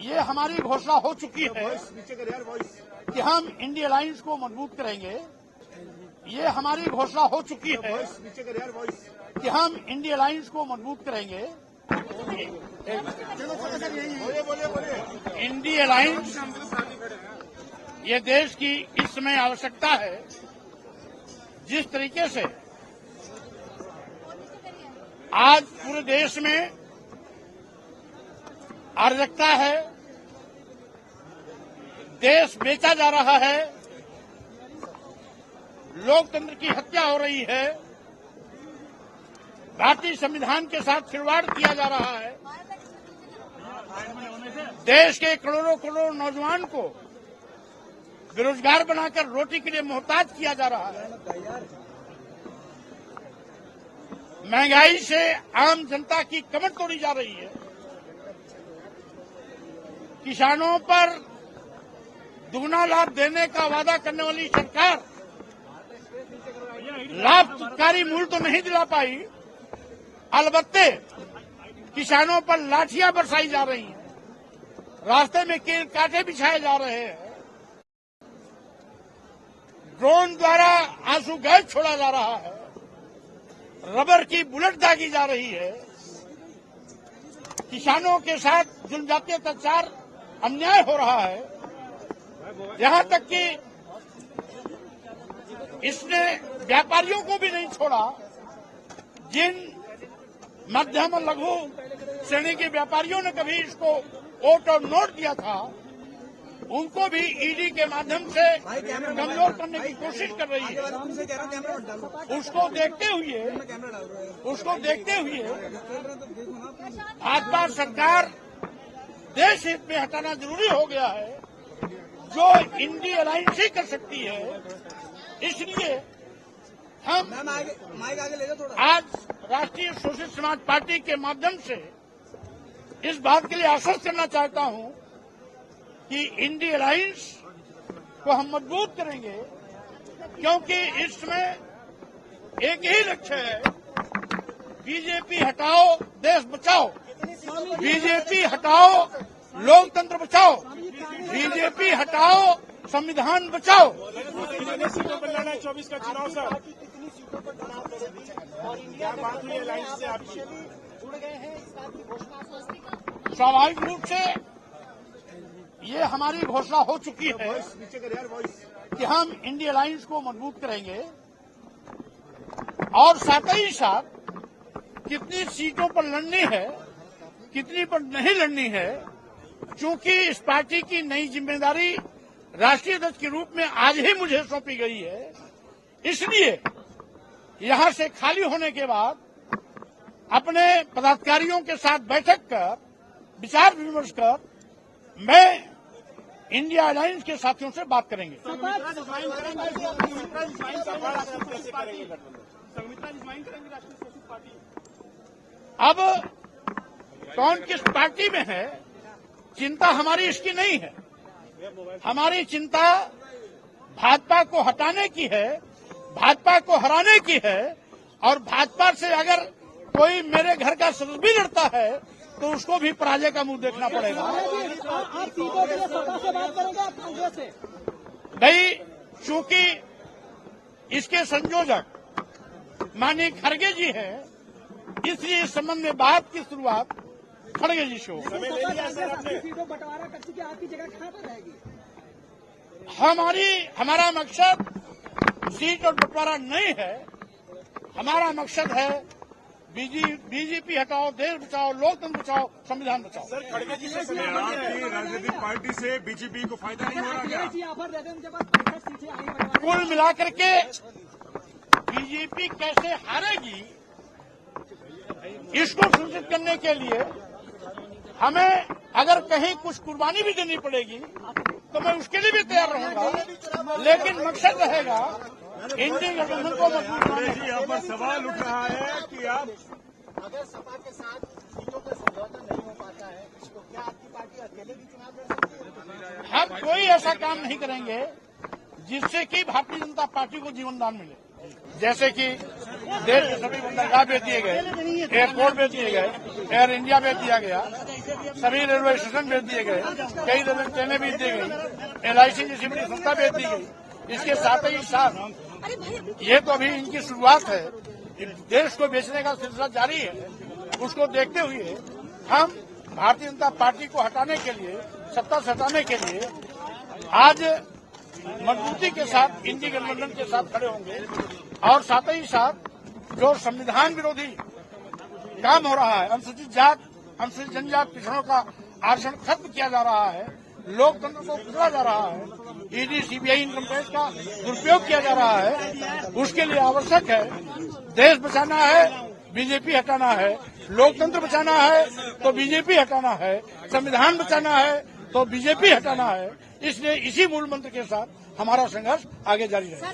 ये हमारी घोषणा हो चुकी है कि हम इंडिया अलायंस को मजबूत करेंगे। ये हमारी घोषणा हो चुकी है कि हम इंडिया अलायंस को मजबूत करेंगे। इंडिया अलायंस ये देश की इस समय आवश्यकता है। जिस तरीके से आज पूरे देश में अराजकता है, देश बेचा जा रहा है, लोकतंत्र की हत्या हो रही है, भारतीय संविधान के साथ खिलवाड़ किया जा रहा है, देश के करोड़ों करोड़ नौजवान को बेरोजगार बनाकर रोटी के लिए मोहताज किया जा रहा है, महंगाई से आम जनता की कमर तोड़ी जा रही है, किसानों पर दुगना लाभ देने का वादा करने वाली सरकार लाभकारी मूल्य तो नहीं दिला पाई, अलबत्ते किसानों पर लाठियां बरसाई जा रही हैं, रास्ते में कील कांटे बिछाए जा रहे हैं, ड्रोन द्वारा आंसू गैस छोड़ा जा रहा है, रबर की बुलेट दागी जा रही है, किसानों के साथ जनजाति अत्याचार अन्याय हो रहा है, यहां तक कि इसने व्यापारियों को भी नहीं छोड़ा। जिन मध्यम और लघु श्रेणी के व्यापारियों ने कभी इसको वोट और नोट दिया था, उनको भी ईडी के माध्यम से कमजोर करने की कोशिश कर रही है। उसको देखते हुए भाजपा सरकार देश हित में हटाना जरूरी हो गया है, जो इंडिया अलायंस ही कर सकती है। इसलिए हम आज राष्ट्रीय सोशलिस्ट समाज पार्टी के माध्यम से इस बात के लिए आश्वस्त करना चाहता हूं कि इंडिया अलायंस को हम मजबूत करेंगे, क्योंकि इसमें एक ही लक्ष्य है, बीजेपी हटाओ देश बचाओ, बीजेपी हटाओ लोकतंत्र बचाओ, बीजेपी हटाओ संविधान बचाओ। कितनी सीटों पर लड़ा है 24 का चुनाव सर? क्या बात हुई अलायंस से आप जुड़ गए हैं इस बात की घोषणा? स्वाभाविक रूप से ये हमारी घोषणा हो चुकी है कि हम इंडिया अलायंस को मजबूत करेंगे और साथ ही साथ कितनी सीटों पर लड़नी है, कितनी पर नहीं लड़नी है, चूंकि इस पार्टी की नई जिम्मेदारी राष्ट्रीय अध्यक्ष के रूप में आज ही मुझे सौंपी गई है। इसलिए यहां से खाली होने के बाद अपने पदाधिकारियों के साथ बैठक कर विचार विमर्श कर मैं इंडिया अलायंस के साथियों से बात करेंगे। अब कौन किस पार्टी में है, चिंता हमारी इसकी नहीं है। हमारी चिंता भाजपा को हटाने की है, भाजपा को हराने की है, और भाजपा से अगर कोई मेरे घर का सदस्य भी लड़ता है तो उसको भी पराजय का मुंह देखना पड़ेगा। आप सीटों के लिए सपा से बात करेंगे आप कांग्रेस से? नहीं, चूंकि इसके संयोजक माननीय खड़गे जी हैं, इसलिए इस संबंध में बात की शुरुआत खड़गे जी से हो। सीटों बंटवारा कच्ची की आपकी जगह कहां पर रहेगी? हमारा मकसद सीट और बंटवारा नहीं है। हमारा मकसद है बीजेपी हटाओ, देश बचाओ, लोकतंत्र बचाओ, संविधान बचाओ। सर, खड़गे जी से आपकी राजनीतिक पार्टी से बीजेपी को फायदा नहीं हो रहा क्या? कुल मिलाकर के बीजेपी कैसे हारेगी, इसको सुनिश्चित करने के लिए हमें अगर कहीं कुछ कुर्बानी भी देनी पड़ेगी तो मैं उसके लिए भी तैयार रहूंगा, लेकिन मकसद रहेगा इंडिया गठबंधन को मजबूत करना। यहाँ पर सवाल उठ रहा है कि आप अगर सपा के साथ सीटों का समझौता नहीं हो पाता है तो क्या आपकी पार्टी अकेले भी चुनाव लड़ सकती है? हम कोई ऐसा काम नहीं करेंगे जिससे कि भारतीय जनता पार्टी को जीवनदान मिले। जैसे कि देश के सभी बंदरगाह बेच दिए गए, एयरपोर्ट बेच दिए गए, एयर इंडिया बेच दिया गया, सभी रेलवे स्टेशन भेज दिए गए, कई रेलवे ट्रेनें भेज दी गई, LIC जैसी बड़ी संस्था भेज दी गई। इसके साथ ही साथ ये तो अभी इनकी शुरुआत है, देश को बेचने का सिलसिला जारी है। उसको देखते हुए हम भारतीय जनता पार्टी को हटाने के लिए, सत्ता से हटाने के लिए आज मजबूती के साथ इंडी गठबंधन के साथ खड़े होंगे और साथ ही साथ जो संविधान विरोधी काम हो रहा है, अनुसूचित जात, अनुसूचित जनजात पिछड़ों का आरक्षण खत्म किया जा रहा है, लोकतंत्र को कुचला जा रहा है, ED CBI इनकम टैक्स का दुरुपयोग किया जा रहा है, उसके लिए आवश्यक है देश बचाना है, बीजेपी हटाना है, लोकतंत्र बचाना है तो बीजेपी हटाना है, संविधान बचाना है तो बीजेपी हटाना है। इसलिए इसी मूल मंत्र के साथ हमारा संघर्ष आगे जारी रहेगा।